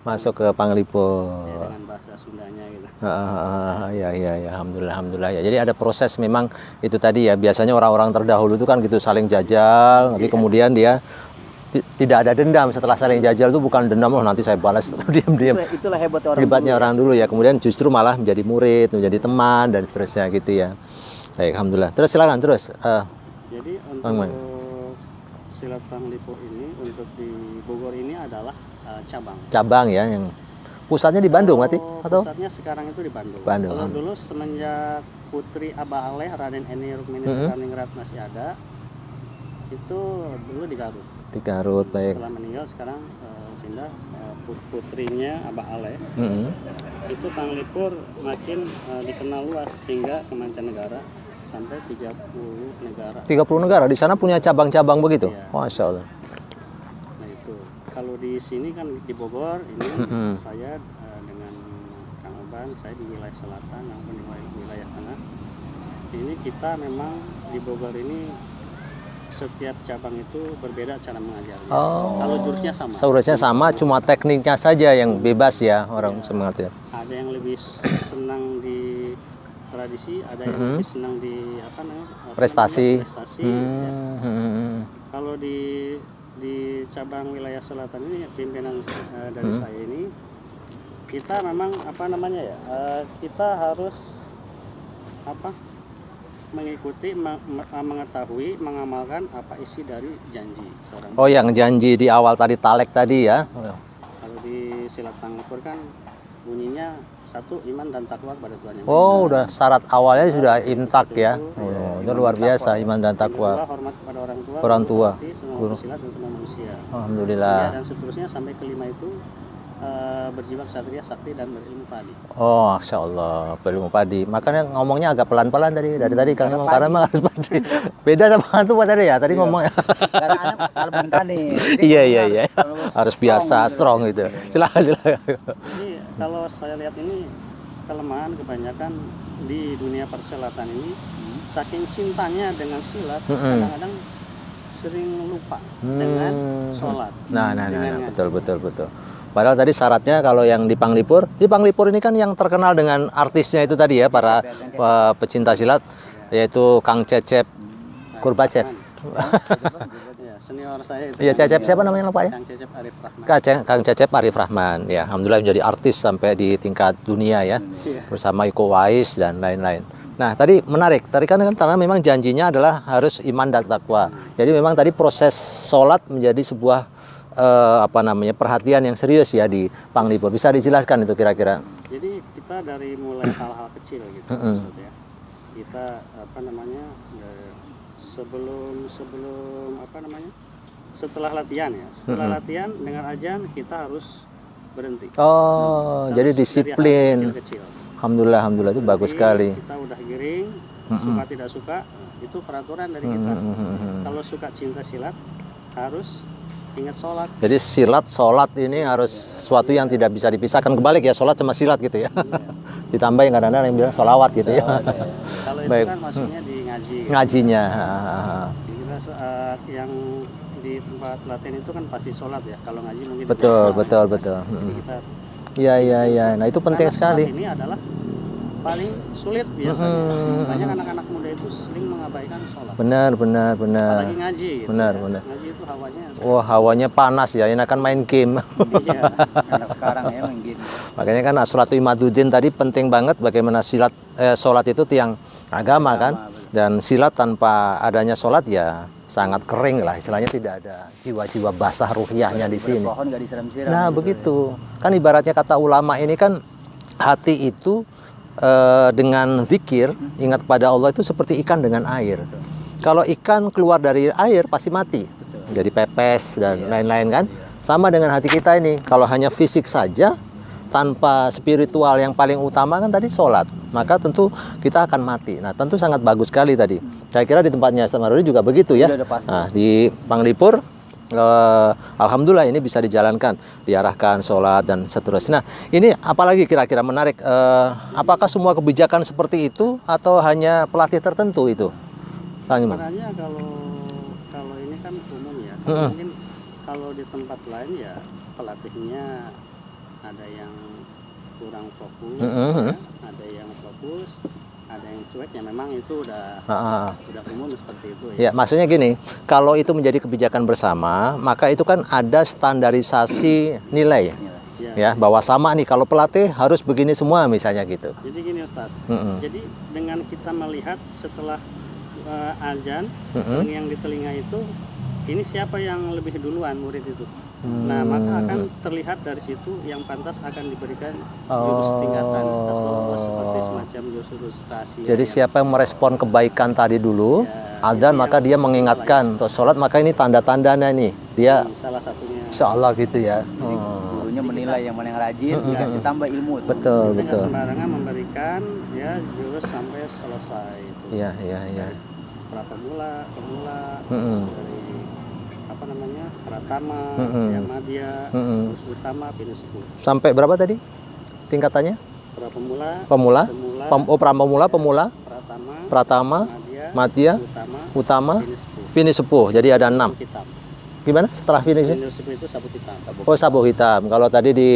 masuk ke Panglipur. Ya, dengan bahasa Sundanya gitu. Ya, alhamdulillah ya. Jadi ada proses memang itu tadi ya. Biasanya orang-orang terdahulu itu kan gitu saling jajal, tapi kemudian dia tidak ada dendam setelah saling jajal itu, bukan dendam nanti saya balas diam-diam. Itulah hebatnya orang dulu ya. Kemudian justru malah menjadi murid, menjadi teman dan seterusnya gitu ya. Baik, alhamdulillah. Terus silakan terus. Jadi untuk silat Panglipur ini untuk di Bogor ini adalah cabang ya, yang pusatnya di Bandung berarti atau? Pusatnya sekarang itu di Bandung. Kalau dulu semenjak Putri Abah Aleh Raden Eni Rukmini Soekarningrat masih ada, Itu dulu di Garut. Di Garut, baik. Setelah meninggal sekarang pindah putrinya Abah Ale. Itu Panglipur makin dikenal luas hingga ke mancanegara sampai 30 negara. 30 negara di sana punya cabang-cabang begitu. Iya. Masya Allah. Nah itu kalau di sini kan di Bogor ini saya dengan Kang Oban saya di wilayah selatan, yang di wilayah tengah. Ini kita memang di Bogor ini setiap cabang itu berbeda cara mengajarnya. Kalau jurusnya sama. Jurusnya sama, cuma tekniknya saja yang bebas ya orang semangatnya. Ada yang lebih senang di tradisi, ada yang lebih senang di prestasi. Ya. Kalau di cabang wilayah selatan ini pimpinan dari saya ini kita memang kita harus mengikuti, mengetahui, mengamalkan apa isi dari janji seorang. Oh, yang janji di awal tadi talek tadi ya. Kalau di silat Panglipur kan bunyinya satu, iman dan takwa kepada Tuhan yang Maha Oh, Esa. udah syarat awalnya sudah imtak ya. Itu luar biasa, iman dan takwa. Hormat kepada Orang tua, guru, silat dan semua manusia. Alhamdulillah. Ya, dan seterusnya sampai kelima itu berjiwa ksatria, sakti dan berilmu padi. Oh, Masya Allah, berilmu padi. Makanya ngomongnya agak pelan-pelan dari tadi Kang Imam, karena memang harus padi. Beda sama itu Pak tadi ya. Tadi ngomongnya. Karena anak kalau tani. Iya. Harus biasa, strong gitu. Silakan. Jadi kalau saya lihat ini kelemahan kebanyakan di dunia persilatan ini, saking cintanya dengan silat, kadang-kadang sering lupa dengan sholat. Nah, betul. Padahal tadi syaratnya kalau yang di Panglipur ini kan yang terkenal dengan artisnya itu tadi ya, para pecinta silat, yaitu Kang Cecep Kurbacev. Ya, senior saya itu. Iya, Cecep siapa namanya Pak ya? Kang Cecep Arif Rahman. Kang Cecep Arif Rahman. Ya, alhamdulillah menjadi artis sampai di tingkat dunia ya. Bersama Iko Uwais dan lain-lain. Nah, tadi menarik. Tadi kan karena memang janjinya adalah harus iman dan takwa. Jadi memang tadi proses sholat menjadi sebuah perhatian yang serius ya di Panglipur. Bisa dijelaskan itu kira-kira? Jadi kita dari mulai hal-hal kecil gitu maksudnya. Kita sebelum setelah latihan ya. Setelah latihan dengan azan kita harus berhenti. Oh, jadi disiplin. Kecil-kecil. Alhamdulillah itu bagus sekali. Kita udah giring, suka tidak suka, itu peraturan dari kita. Kalau suka cinta silat harus ingat sholat. Jadi sholat ini harus sesuatu yang tidak bisa dipisahkan. Kebalik ya, sholat sama silat gitu ya. Ditambahin kadang-kadang yang bilang sholawat gitu ya. Kalau itu kan maksudnya di ngaji. Ngajinya. Kita yang di tempat latihan itu kan pasti sholat ya. Kalau ngaji mungkin betul. Kita Iya. Nah itu penting sekali. Ini adalah paling sulit biasanya. Banyak anak-anak muda itu sering mengabaikan sholat. Benar. Apalagi ngaji. Gitu benar. Ngaji itu hawanya. Wah, hawanya panas ya. Ini akan main game. Iya. Anak sekarang ya main game. Makanya kan As-Salatu Imaduddin tadi penting banget bagaimana sholat itu tiang agama kan. Dan silat tanpa adanya sholat ya sangat kering lah, istilahnya tidak ada jiwa-jiwa basah ruhiyahnya di sini. Pohon nggak disiram-siram. Nah gitu begitu. Kan ibaratnya kata ulama ini kan hati itu dengan zikir, ingat pada Allah itu seperti ikan dengan air. Kalau ikan keluar dari air pasti mati, jadi pepes dan lain-lain kan. Sama dengan hati kita ini, kalau hanya fisik saja tanpa spiritual yang paling utama kan tadi sholat, maka tentu kita akan mati. Nah tentu sangat bagus sekali tadi. Saya kira di tempatnya Samarudi juga begitu ya. Nah di Panglipur alhamdulillah ini bisa dijalankan, diarahkan sholat dan seterusnya. Nah ini apalagi kira-kira menarik, apakah semua kebijakan seperti itu atau hanya pelatih tertentu itu? Sebenarnya kalau ini kan umum ya. Mungkin kalau di tempat lain ya pelatihnya ada yang kurang fokus, ada yang fokus, ada yang cuek, ya memang itu udah umum seperti itu ya. Ya, maksudnya gini, kalau itu menjadi kebijakan bersama, maka itu kan ada standarisasi nilai. Ya, bahwa sama nih kalau pelatih harus begini semua misalnya gitu. Jadi gini Ustadz, jadi dengan kita melihat setelah azan yang di telinga itu, ini siapa yang lebih duluan murid itu. Nah, maka akan terlihat dari situ yang pantas akan diberikan jurus tingkatan atau seperti semacam jurus rahasia. Jadi siapa yang merespon kebaikan tadi dulu, adzan maka dia mengingatkan untuk sholat, maka ini tanda-tandanya nih dia salah satunya. insya Allah gitu ya. Gurunya menilai yang mana yang rajin, dikasih tambah ilmu tuh. Betul, Kita betul. sembarangan memberikan ya jurus sampai selesai itu. Iya, iya, iya. Pemula, Mm-mm. terus dari apa namanya pratama, Mm-mm. yang madya, Mm-mm. terus utama, pindah sepuh. Sampai berapa tadi tingkatannya? Pemula, Pemula, pramula, pemula, pratama, pratama, madya, madya, utama, utama, pindah sepuh. finish sepuh. Jadi ada 6. Sabu hitam. Gimana setelah finish? Pindah sepuh itu sabu hitam. Oh, sabuk hitam. Kalau tadi di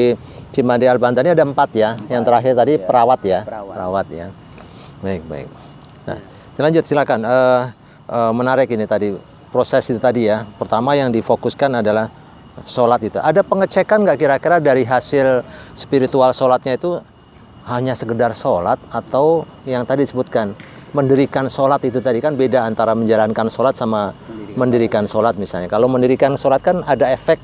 Cimandi Albantani ada 4 ya. Yang terakhir tadi perawat ya. Perawat. Ya. Baik, baik. Nah, lanjut silakan. Menarik ini tadi proses itu tadi ya. Pertama yang difokuskan adalah sholat itu. Ada pengecekan nggak kira-kira dari hasil spiritual sholatnya itu hanya sekedar sholat atau yang tadi disebutkan mendirikan sholat itu tadi kan beda antara menjalankan sholat sama mendirikan sholat misalnya. Kalau mendirikan sholat kan ada efek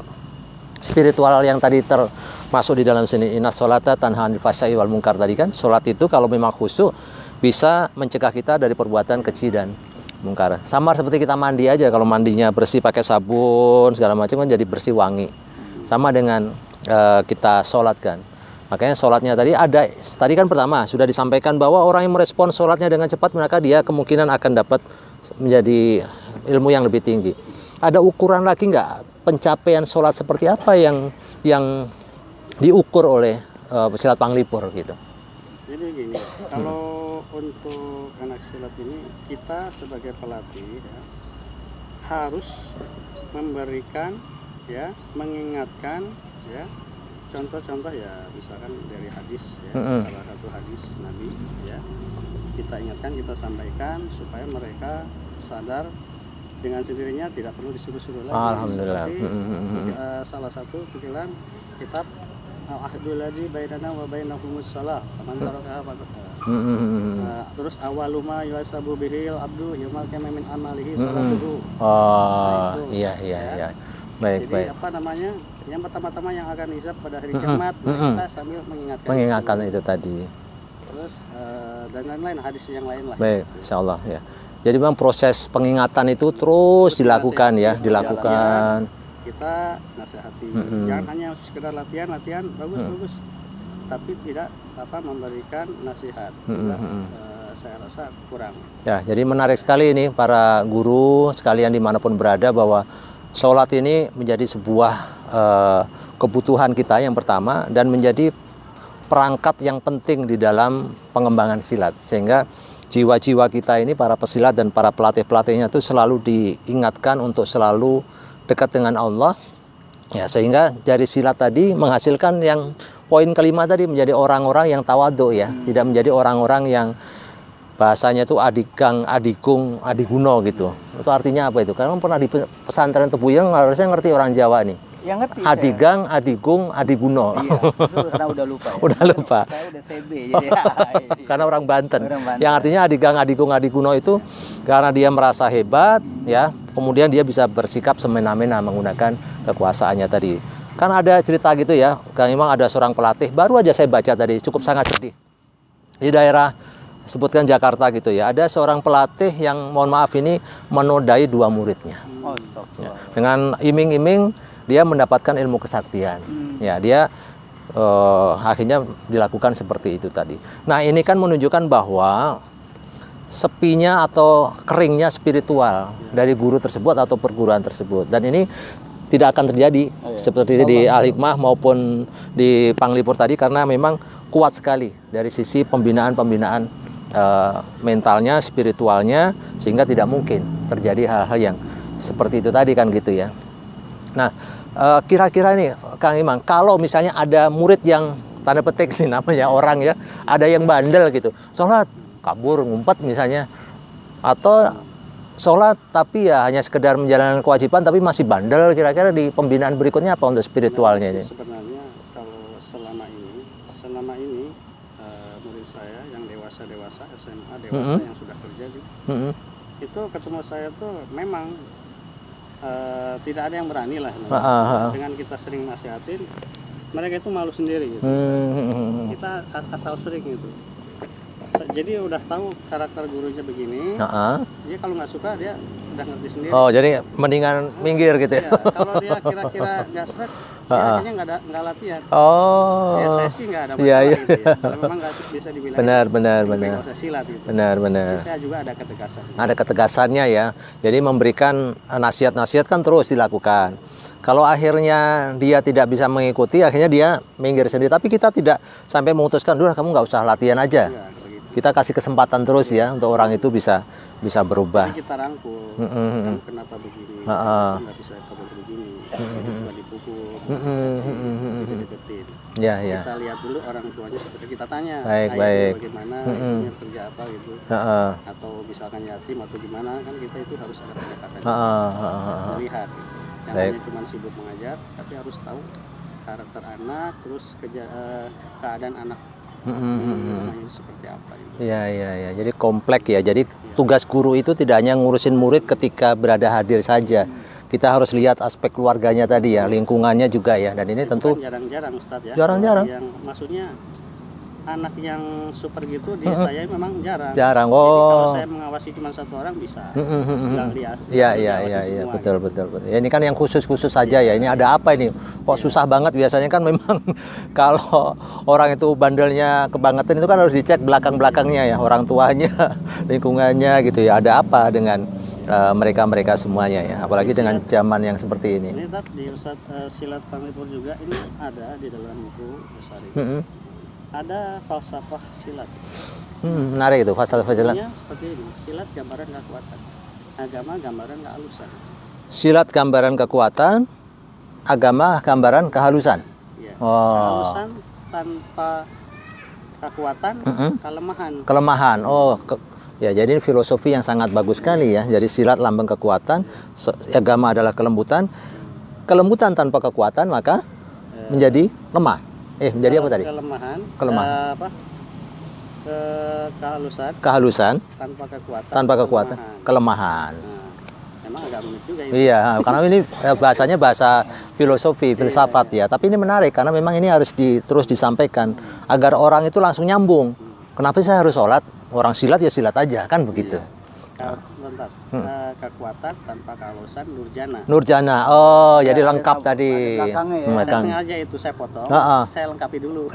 spiritual yang tadi termasuk di dalam sini. Inna sholata tanha anil fahsya'i wal munkar tadi kan. Sholat itu kalau memang khusyuk bisa mencegah kita dari perbuatan keji dan mungkar. Sama seperti kita mandi aja, kalau mandinya bersih pakai sabun segala macam kan jadi bersih wangi. Sama dengan kita sholat kan. Makanya sholatnya tadi kan pertama sudah disampaikan bahwa orang yang merespon sholatnya dengan cepat maka dia kemungkinan akan dapat menjadi ilmu yang lebih tinggi. Ada ukuran lagi nggak pencapaian sholat seperti apa yang diukur oleh silat Panglipur gitu? Jadi gini, kalau untuk anak silat ini kita sebagai pelatih ya, harus memberikan ya, mengingatkan ya, contoh-contoh ya, misalkan dari hadis ya, salah satu hadis Nabi ya, kita ingatkan, kita sampaikan supaya mereka sadar dengan sendirinya, tidak perlu disuruh-suruh lagi. Alhamdulillah. Seperti salah satu tulisan kitab Al-Ahdul ladzi bainana wa bainahumus shalah faman tarakaha faqad. Terus awaluma yusabu bihil abdu yaumil qiyamah min amalihi salatuhu. Iya. Baik, Jadi baik. apa namanya? Yang pertama-tama yang akan dihisab pada hari kiamat, kita sambil mengingatkan itu tadi. Terus dan lain-lain hadis yang lain lah. Baik, insyaallah ya. Jadi memang proses pengingatan itu terus dilakukan ya, dilakukan. Kita nasihati, jangan hanya sekedar latihan bagus, tapi tidak memberikan nasihat. Saya rasa kurang. Ya, jadi menarik sekali ini para guru sekalian dimanapun berada bahwa sholat ini menjadi sebuah kebutuhan kita yang pertama dan menjadi perangkat yang penting di dalam pengembangan silat, sehingga jiwa-jiwa kita ini para pesilat dan para pelatih-pelatihnya itu selalu diingatkan untuk selalu dekat dengan Allah ya, sehingga dari silat tadi menghasilkan yang poin kelima tadi menjadi orang-orang yang tawadhu ya, tidak menjadi orang-orang yang bahasanya itu adigang, adigung, adiguno gitu. Itu artinya apa itu? Karena pernah di pesantren Tebuyeng harusnya ngerti orang Jawa nih. Yang ngerti. Adigang, adigung, adiguno. Iya, itu karena udah lupa. Ya. Udah lupa. Saya udah CB jadi. Karena orang Banten. Orang Banten. Yang artinya adigang, adigung, adiguno itu karena dia merasa hebat ya, kemudian dia bisa bersikap semena-mena menggunakan kekuasaannya tadi. Kan ada cerita gitu ya, Kang Imam, ada seorang pelatih, baru aja saya baca tadi, cukup sangat sedih. Di daerah sebutkan Jakarta gitu ya, ada seorang pelatih yang mohon maaf ini menodai 2 muridnya. Oh, stop. Ya, dengan iming-iming dia mendapatkan ilmu kesaktian. Ya, dia akhirnya dilakukan seperti itu tadi. Nah, ini kan menunjukkan bahwa sepinya atau keringnya spiritual dari guru tersebut atau perguruan tersebut. Dan ini tidak akan terjadi seperti di Al-Hikmah maupun di Panglipur tadi, karena memang kuat sekali dari sisi pembinaan mentalnya, spiritualnya, sehingga tidak mungkin terjadi hal-hal yang seperti itu tadi kan gitu ya. Nah, kira-kira nih Kang Imam, kalau misalnya ada murid yang tanda petik ini namanya orang ya, ada yang bandel gitu, sholat kabur ngumpet misalnya, atau sholat tapi ya hanya sekedar menjalankan kewajiban tapi masih bandel, kira-kira di pembinaan berikutnya apa untuk spiritualnya ini? Sebenarnya kalau selama ini murid saya yang dewasa SMA dewasa yang sudah kerja itu ketemu saya tuh memang tidak ada yang berani lah dengan kita sering nasihatin, mereka itu malu sendiri gitu. Kita asal sering gitu. Jadi udah tahu karakter gurunya begini. Dia kalau nggak suka dia udah ngerti sendiri. Oh, jadi mendingan minggir gitu ya? Ya kalau dia kira-kira nggak seret, dia akhirnya nggak latihan. Oh. Ya saya sih nggak ada masalah gitu ya. Kalau memang nggak bisa dibilang. Benar. Nggak usah silat gitu. Benar. Jadi saya juga ada ketegasan. Ada ketegasannya ya. Jadi memberikan nasihat-nasihat kan terus dilakukan. Kalau akhirnya dia tidak bisa mengikuti, akhirnya dia minggir sendiri. Tapi kita tidak sampai memutuskan, "Duh, kamu nggak usah latihan aja." Ya, begitu. Kita kasih kesempatan terus ya untuk orang itu bisa berubah. Jadi kita rangkul. Kamu kenapa begini? Kamu nggak bisa kamu begini. Juga dipukul. Dideketin. Ya. Kita lihat dulu orang tuanya seperti kita tanya. Baik. Bagaimana? Ibunya kerja apa gitu? Atau misalkan yatim atau gimana? Kan kita itu harus ada pendekatan. Melihat. Jangan hanya cuma sibuk mengajar, tapi harus tahu karakter anak, terus keadaan anak seperti apa. Gitu. Iya. Jadi kompleks ya. Jadi tugas guru itu tidak hanya ngurusin murid ketika berada hadir saja. Kita harus lihat aspek keluarganya tadi ya, lingkungannya juga ya. Dan ini tentu jarang-jarang Ustadz ya. Jarang-jarang. Yang maksudnya anak yang super gitu di saya memang jarang. Jarang. Jadi kalau Oh. saya mengawasi cuma satu orang bisa. Iya. Betul. Ya, ini kan yang khusus saja ya. Ini ada apa ini? Kok susah banget? Biasanya kan memang kalau orang itu bandelnya kebangetan itu kan harus dicek belakang-belakangnya ya, orang tuanya, lingkungannya gitu ya. Ada apa dengan mereka semuanya ya, apalagi dengan zaman yang seperti ini. Ini di silat Pamipur juga ini ada di dalam buku besar ini. Ada falsafah silat. Menarik itu falsafah silat. Seperti ini, silat gambaran kekuatan, agama gambaran kehalusan. Silat gambaran kekuatan, agama gambaran kehalusan. Ya. Oh. Kehalusan tanpa kekuatan, Kelemahan. Ya, jadi filosofi yang sangat bagus sekali ya. Jadi silat lambang kekuatan, agama adalah kelembutan. Kelembutan tanpa kekuatan maka menjadi lemah. Menjadi apa tadi? Kelemahan. Kehalusan. Tanpa kekuatan. Kelemahan. Memang agak unik juga ya. Iya, karena ini bahasanya bahasa filosofi, filsafat ya. Tapi ini menarik karena memang ini harus terus disampaikan agar orang itu langsung nyambung. Kenapa saya harus sholat? Orang silat ya silat aja kan begitu. Bentar. Kekuatan tanpa kehalusan nurjana. Nurjana. Jadi lengkap tadi. Saya sengaja itu saya potong. Saya lengkapi dulu.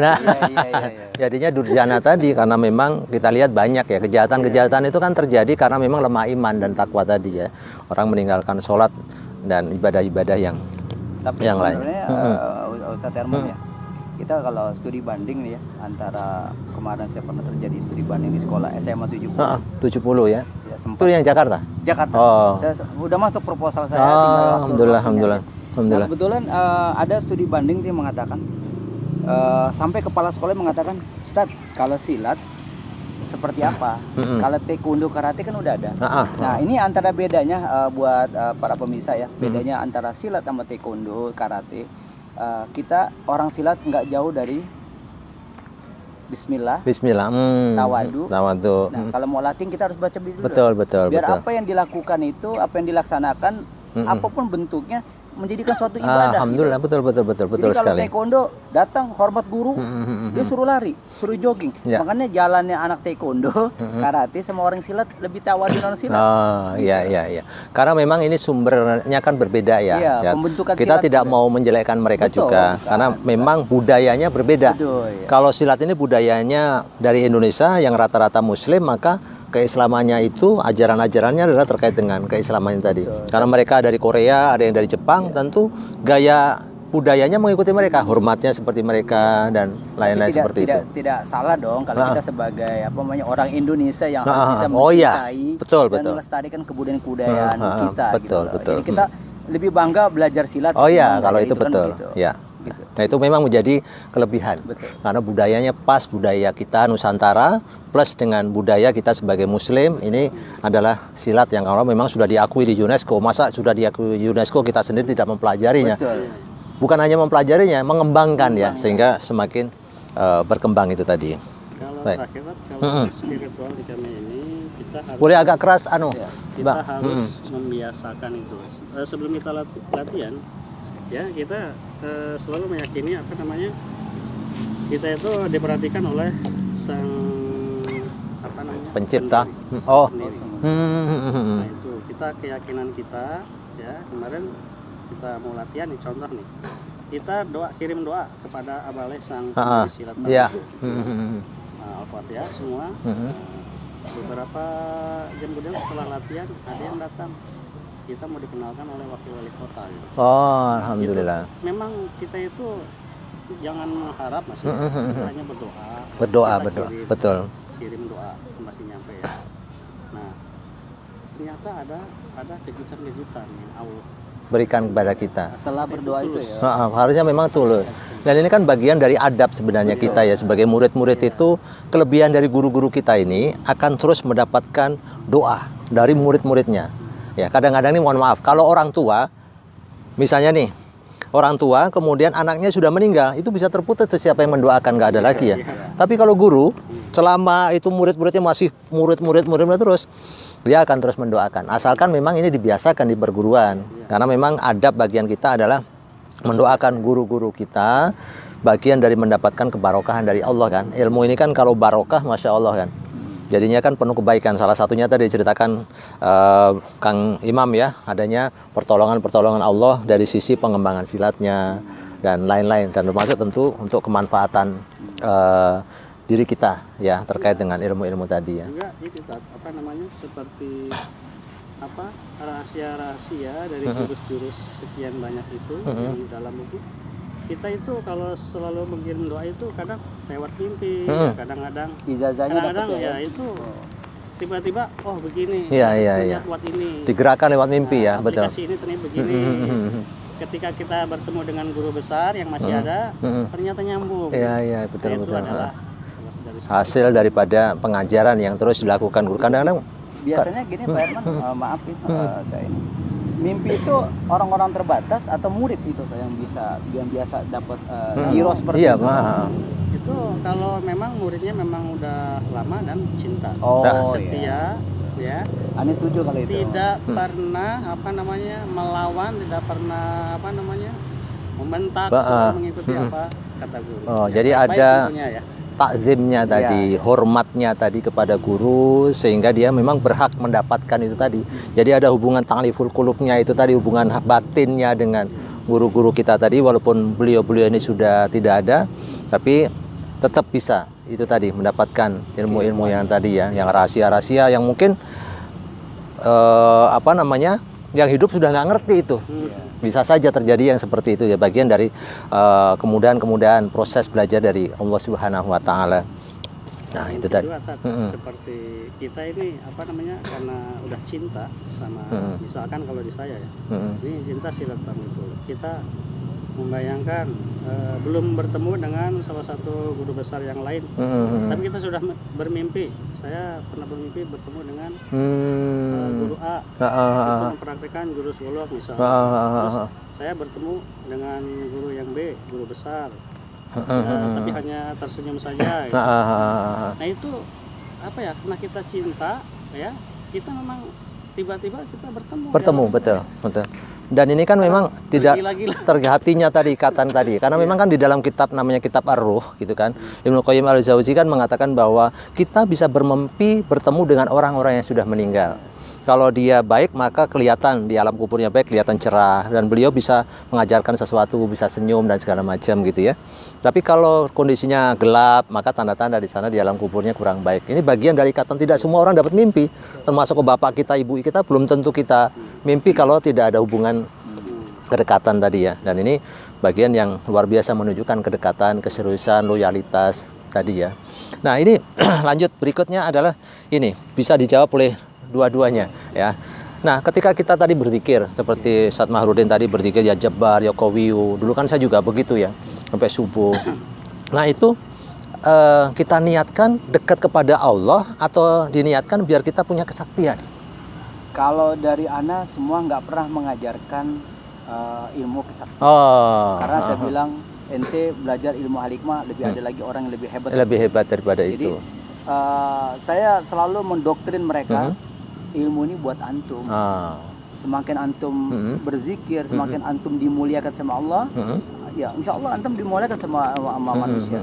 Jadinya nurjana tadi karena memang kita lihat banyak ya kejahatan itu kan terjadi karena memang lemah iman dan takwa tadi ya. Orang meninggalkan sholat dan ibadah-ibadah yang lain. Ustadz Herman ya. Kita kalau studi banding nih ya, antara kemarin saya pernah terjadi studi banding di sekolah SMA 70. 70 ya. Itu yang Jakarta? Jakarta. Saya udah masuk proposal saya. Alhamdulillah. Nah, kebetulan ada studi banding yang mengatakan sampai kepala sekolah mengatakan, Ustadz, kalau silat seperti apa? Kalau taekwondo, karate kan udah ada. Nah, ini antara bedanya buat para pemirsa ya, bedanya antara silat sama taekwondo, karate. Kita orang silat nggak jauh dari Bismillah, Tawadu. Nah, kalau mau latih kita harus baca Bismillah. Betul. Biar apa yang dilakukan itu, apa yang dilaksanakan, apapun bentuknya, menjadikan suatu ibadah. Alhamdulillah, gitu. betul Jadi sekali. Kalau taekwondo datang hormat guru, dia suruh lari, suruh jogging. Makanya jalannya anak taekwondo, karate sama orang silat lebih tawadu orang silat. Iya. Karena memang ini sumbernya kan berbeda ya. Pembentukan kita silat tidak juga. mau menjelekkan mereka juga, karena memang budayanya berbeda. Kalau silat ini budayanya dari Indonesia yang rata-rata Muslim, maka keislamannya itu ajaran-ajarannya adalah terkait dengan keislaman tadi. Karena mereka dari Korea, ada yang dari Jepang, tentu gaya budayanya mengikuti mereka, hormatnya seperti mereka dan lain-lain seperti itu. Tidak salah dong kalau kita sebagai orang Indonesia yang bisa mencintai dan melestarikan kebudayaan kita. Betul. Jadi kita lebih bangga belajar silat. Kalau itu betul. Ya. Gitu. Nah itu memang menjadi kelebihan. Karena budayanya pas budaya kita Nusantara plus dengan budaya kita sebagai Muslim, ini adalah silat yang kalau memang sudah diakui di UNESCO. Masa sudah diakui UNESCO kita sendiri tidak mempelajarinya? Bukan hanya mempelajarinya, mengembangkan ya, sehingga semakin berkembang itu tadi. Kalau terakhir, kalau spiritual di kami ini kita harus boleh agak keras kita harus membiasakan itu. Sebelum kita latihan ya, kita selalu meyakini kita itu diperhatikan oleh sang Pencipta. pendiri. Oh. Pendiri. Nah itu kita keyakinan kita ya, kemarin kita mau latihan nih, contoh nih, kita kirim doa kepada Abaleh sang pendiri silat Iya. Al-Fatihah semua. Beberapa jam kemudian setelah latihan ada yang datang, kita mau dikenalkan oleh wakil wali kota gitu. Oh, alhamdulillah. Itu, memang kita itu jangan mengharap maksudnya, kita hanya berdoa. Berdoa, Kita berdoa. kirim, Betul. kirim doa masih nyampe ya. Nah, ternyata ada kejutan-kejutan yang Allah Berikan kepada kita. Setelah berdoa itu ya. Harusnya memang tulus. Dan ini kan bagian dari adab sebenarnya kita ya sebagai murid-murid itu, kelebihan dari guru-guru kita ini akan terus mendapatkan doa dari murid-muridnya. Ya, kadang-kadang ini mohon maaf, kalau orang tua misalnya nih, orang tua kemudian anaknya sudah meninggal, itu bisa terputus tuh siapa yang mendoakan, nggak ada lagi ya. Tapi kalau guru selama itu murid-muridnya masih murid-murid terus, dia akan terus mendoakan. Asalkan memang ini dibiasakan di perguruan. Karena memang adab bagian kita adalah mendoakan guru-guru kita, bagian dari mendapatkan kebarokahan dari Allah kan. Ilmu ini kan kalau barokah, Masya Allah kan. Jadinya kan penuh kebaikan. Salah satunya tadi diceritakan Kang Imam ya, adanya pertolongan-pertolongan Allah dari sisi pengembangan silatnya dan lain-lain. Dan termasuk tentu untuk kemanfaatan diri kita ya terkait dengan ilmu-ilmu tadi ya. juga itu apa namanya seperti apa rahasia-rahasia dari jurus-jurus sekian banyak itu yang di dalam buku. Kita itu kalau selalu mengirim doa itu kadang lewat mimpi, kadang-kadang Ijazahnya dapat ya itu tiba-tiba oh begini, Iya. buat ini Digerakkan lewat mimpi ya, betul. aplikasi ini ternyata begini. Ketika kita bertemu dengan guru besar yang masih ada, ternyata nyambung. Iya, Nah, betul. itu adalah Hasil daripada pengajaran yang terus dilakukan guru. Kadang-kadang biasanya gini Pak Herman, maaf saya ini. Mimpi itu orang-orang terbatas atau murid itu yang biasa dapat giro seperti iya, itu. itu kalau memang muridnya memang udah lama dan cinta, Oh, setia, ya. Ani setuju kalau itu. Tidak pernah melawan, tidak pernah membentak, selalu mengikuti apa kata guru. Oh, Ya, jadi baik ada tentunya ya. takzimnya tadi, hormatnya tadi kepada guru, sehingga dia memang berhak mendapatkan itu tadi. Jadi ada hubungan ta'liful qulubnya itu tadi, hubungan batinnya dengan guru-guru kita tadi, walaupun beliau-beliau ini sudah tidak ada, tapi tetap bisa itu tadi mendapatkan ilmu-ilmu yang tadi ya, yang rahasia-rahasia yang mungkin yang hidup sudah nggak ngerti itu. Bisa saja terjadi yang seperti itu ya, bagian dari kemudahan-kemudahan proses belajar dari Allah Subhanahu wa taala. Nah, itu tadi. Seperti kita ini karena udah cinta sama misalkan kalau di saya ya. Ini cinta silat pamukul. Kita membayangkan belum bertemu dengan salah satu guru besar yang lain, tapi kita sudah bermimpi. Saya pernah bermimpi bertemu dengan guru A, itu mempraktikkan jurus golok misalnya. Terus saya bertemu dengan guru yang B, guru besar, tapi hanya tersenyum saja. Gitu. Nah itu karena kita cinta ya, kita memang tiba-tiba kita bertemu. Betul. Dan ini kan memang tidak terhatinya tadi ikatan tadi, karena memang kan di dalam kitab namanya kitab Ar-Ruh gitu kan, Ibnu Qayyim Al-Jauzi kan mengatakan bahwa kita bisa bermimpi bertemu dengan orang-orang yang sudah meninggal. Kalau dia baik maka kelihatan di alam kuburnya baik, kelihatan cerah, dan beliau bisa mengajarkan sesuatu, bisa senyum dan segala macam gitu ya. Tapi kalau kondisinya gelap maka tanda-tanda di sana di alam kuburnya kurang baik. Ini bagian dari ikatan, tidak semua orang dapat mimpi, termasuk ke bapak kita, ibu kita belum tentu kita mimpi kalau tidak ada hubungan kedekatan tadi ya. Dan ini bagian yang luar biasa menunjukkan kedekatan, keseriusan, loyalitas tadi ya. Nah ini lanjut berikutnya adalah ini bisa dijawab oleh dua-duanya ya. Nah ketika kita tadi berzikir seperti Ustaz Mahrudin tadi berzikir ya Jabbar, ya Qawiyu, dulu kan saya juga begitu ya sampai subuh. Nah itu kita niatkan dekat kepada Allah atau diniatkan biar kita punya kesaktian? Kalau dari Ana semua nggak pernah mengajarkan ilmu kesaktian. Karena saya bilang ente belajar ilmu hikmah lebih ada lagi orang yang lebih hebat. Lebih hebat daripada Jadi, itu. Saya selalu mendoktrin mereka ilmu ini buat antum. Semakin antum berzikir, semakin antum dimuliakan sama Allah, ya insya Allah antum dimuliakan sama manusia.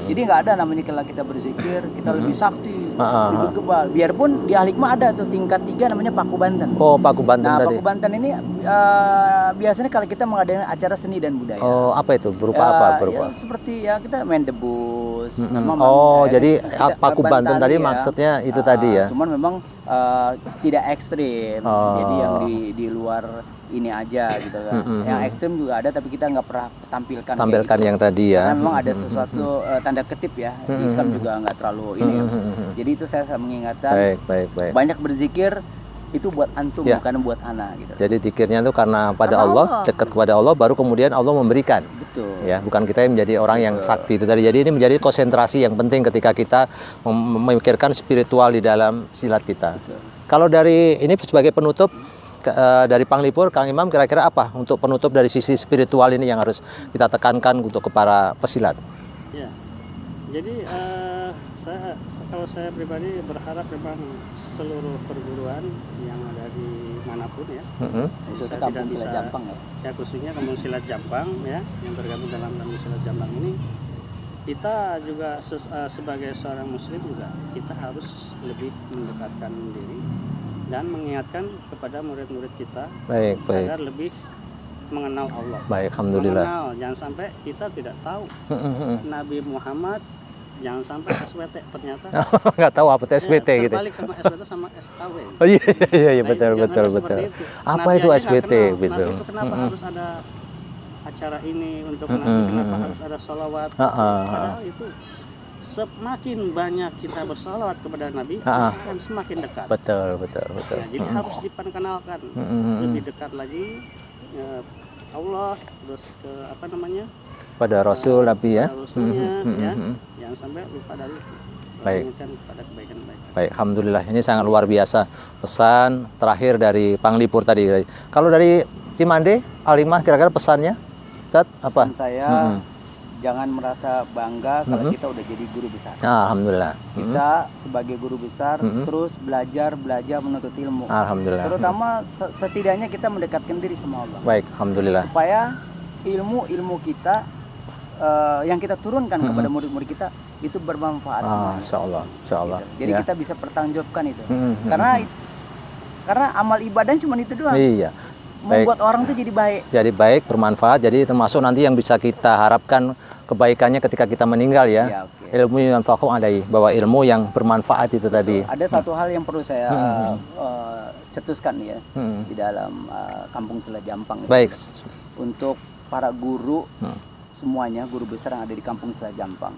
Jadi nggak ada namanya kalau kita berzikir kita lebih sakti, Lebih kebal. Biarpun di Al-Hikmah ada tuh tingkat 3 namanya Paku Banten. Oh, Paku Banten Nah, tadi. Paku Banten ini biasanya kalau kita mengadakan acara seni dan budaya. Oh, apa itu? Berupa apa? Berupa. Ya, seperti ya kita main debus. Oh, jadi kita Paku Banten tali tadi ya. maksudnya itu tadi ya. Cuman memang tidak ekstrim. Jadi yang di luar ini aja gitu kan. Yang ekstrim juga ada tapi kita nggak pernah tampilkan Tampilkan gitu. yang tadi ya. Karena memang ada sesuatu tanda ketip ya. Di Islam juga nggak terlalu ini. Jadi itu saya mengingatkan. Baik. Banyak berzikir itu buat antum Ya. bukan buat anak gitu. Jadi zikirnya itu karena pada Karena Allah, Allah. dekat kepada Allah, baru kemudian Allah memberikan. Betul. Ya, bukan kita yang menjadi orang yang sakti itu tadi. Jadi ini menjadi konsentrasi yang penting ketika kita memikirkan spiritual di dalam silat kita. Betul. Kalau dari ini sebagai penutup dari Panglipur, Kang Imam kira-kira apa untuk penutup dari sisi spiritual ini yang harus kita tekankan untuk para pesilat? Ya, jadi kalau saya pribadi berharap memang seluruh perguruan yang ada di manapun ya, Khususnya saya kampung silat Jampang ya. ya khususnya kampung silat Jampang ya, yang tergabung dalam kampung silat Jampang ini, kita juga sebagai seorang muslim juga kita harus lebih mendekatkan diri dan mengingatkan kepada murid-murid kita Baik. agar lebih mengenal Allah. Baik, alhamdulillah. Mengenal, jangan sampai kita tidak tahu Nabi Muhammad, jangan sampai SWT ternyata Nggak tahu apa itu SBT gitu. terbalik sama SWT sama SAW. Oh iya Nah, betul. jangan seperti itu. Apa Nabi itu aja nggak SBT kenal. gitu? Nabi itu kenapa harus ada acara ini untuk Nabi, kenapa harus ada sholawat? Padahal itu semakin banyak kita bersalawat kepada Nabi, akan semakin dekat. Betul. Ya, jadi harus diperkenalkan lebih dekat lagi Allah, terus ke apa namanya? Pada Rasul Nabi ya. Pada Rasulnya, ya. Jangan sampai lupa dari itu. Baik. Mengingatkan kepada kebaikan-kebaikan. Baik, alhamdulillah ini sangat luar biasa pesan terakhir dari Panglipur tadi. Kalau dari Cimande, Al-Hikmah kira-kira pesannya? Ustaz, apa? Pesan saya jangan merasa bangga kalau kita udah jadi guru besar. Alhamdulillah. Kita sebagai guru besar terus belajar menuntut ilmu. Alhamdulillah. Terutama setidaknya kita mendekatkan diri sama Allah. Baik, alhamdulillah. Supaya ilmu kita yang kita turunkan kepada murid-murid kita itu bermanfaat semuanya. Insyaallah. Gitu. Jadi Ya. kita bisa pertanggungjawabkan itu. Karena amal ibadah cuma itu doang. Iya. Membuat orang tuh jadi baik. Jadi baik, bermanfaat. Jadi termasuk nanti yang bisa kita harapkan kebaikannya ketika kita meninggal ya. Ya, oke. Ilmu yang tahu adai, bahwa ilmu yang bermanfaat itu tadi. Ada satu hal yang perlu saya cetuskan ya di dalam Kampung Silat Jampang. Baik. Untuk para guru semuanya, guru besar yang ada di Kampung Silat Jampang.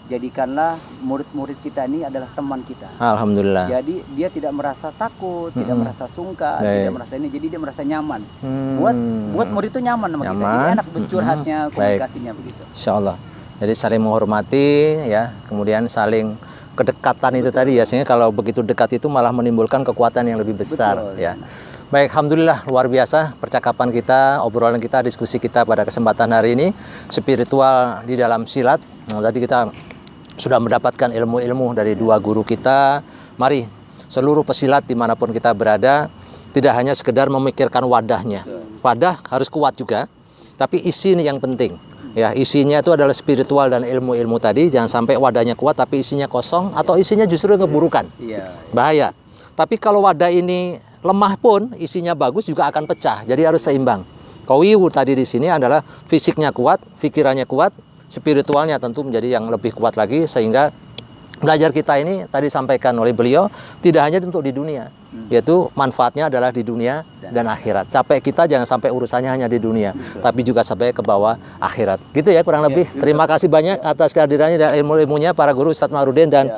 Jadikanlah murid-murid kita ini adalah teman kita. Alhamdulillah. Jadi dia tidak merasa takut, tidak merasa sungkan, Baik. tidak merasa ini. Jadi dia merasa nyaman. Buat murid itu nyaman sama kita. Jadi Nyaman. enak curhatnya, komunikasinya begitu. Insyaallah. Jadi saling menghormati ya, kemudian saling kedekatan itu tadi ya, sehingga kalau begitu dekat itu malah menimbulkan kekuatan yang lebih besar. Betul, Ya. Baik, alhamdulillah luar biasa percakapan kita, obrolan kita, diskusi kita pada kesempatan hari ini spiritual di dalam silat. Nah, tadi kita sudah mendapatkan ilmu-ilmu dari dua guru kita. Mari seluruh pesilat dimanapun kita berada tidak hanya sekedar memikirkan wadahnya. Wadah harus kuat juga, tapi isi ini yang penting. Ya, isinya itu adalah spiritual dan ilmu-ilmu tadi. Jangan sampai wadahnya kuat tapi isinya kosong atau isinya justru keburukan. Iya. Bahaya. Tapi kalau wadah ini lemah pun isinya bagus juga akan pecah. Jadi harus seimbang. Qawiyu tadi di sini adalah fisiknya kuat, pikirannya kuat, spiritualnya tentu menjadi yang lebih kuat lagi, sehingga belajar kita ini tadi sampaikan oleh beliau tidak hanya untuk di dunia, yaitu manfaatnya adalah di dunia dan akhirat. Capek kita jangan sampai urusannya hanya di dunia, tapi juga sampai ke bawah akhirat. Gitu ya kurang lebih. Terima kasih banyak atas kehadirannya dan ilmu-ilmunya para guru Ustadz Mahrudin dan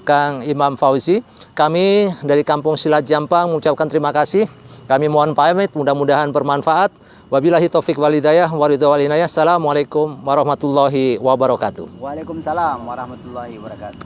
Kang Imam Fauzi. Kami dari Kampung Silat Jampang mengucapkan terima kasih. Kami mohon pamit, mudah-mudahan bermanfaat. Wabillahi taufik walhidayah waridho walinayah. Assalamualaikum warahmatullahi wabarakatuh. Waalaikumsalam warahmatullahi wabarakatuh.